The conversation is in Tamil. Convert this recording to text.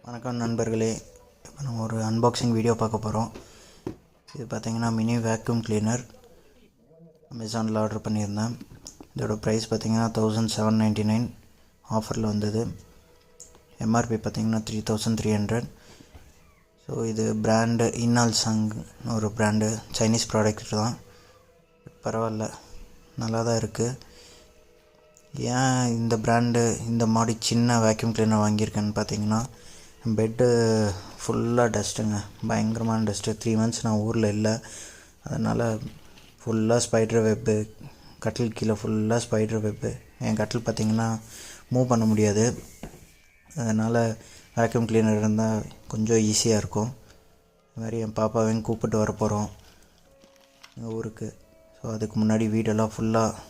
வணக்கம் நண்பர்களே. இப்போ நம்ம ஒரு அன்பாக்சிங் வீடியோ பார்க்க போகிறோம். இது பார்த்திங்கன்னா மினி வேக்யூம் கிளீனர் அமேசானில் ஆர்டர் பண்ணியிருந்தேன். இதோட ப்ரைஸ் பார்த்திங்கன்னா 1799 ஆஃபரில் வந்தது. எம்ஆர்பி பார்த்திங்கன்னா 3300. ஸோ இது பிராண்டு இன்னால்சாங்னு ஒரு பிராண்டு, சைனீஸ் ப்ராடக்ட் தான். பரவாயில்ல, நல்லா தான் இருக்குது. ஏன் இந்த பிராண்டு இந்த மாதிரி சின்ன வேக்யூம் கிளீனர் வாங்கியிருக்கேன்னு பார்த்தீங்கன்னா, பெட்டு ஃபுல்லாக டஸ்ட்டுங்க, பயங்கரமான டஸ்ட்டு. 3 months நான் ஊரில் இல்லை, அதனால் ஃபுல்லாக ஸ்பைடர் வெப்பு, கட்டில் கீழே ஃபுல்லாக ஸ்பைடர் வெப்பு. என் கட்டில் பார்த்திங்கன்னா மூவ் பண்ண முடியாது, அதனால் வேக்யூம் கிளீனர் இருந்தால் கொஞ்சம் ஈஸியாக இருக்கும். இது மாதிரி என் பாப்பாவையும் கூப்பிட்டு வர போகிறோம் எங்கள் ஊருக்கு. ஸோ அதுக்கு முன்னாடி வீடெல்லாம் ஃபுல்லாக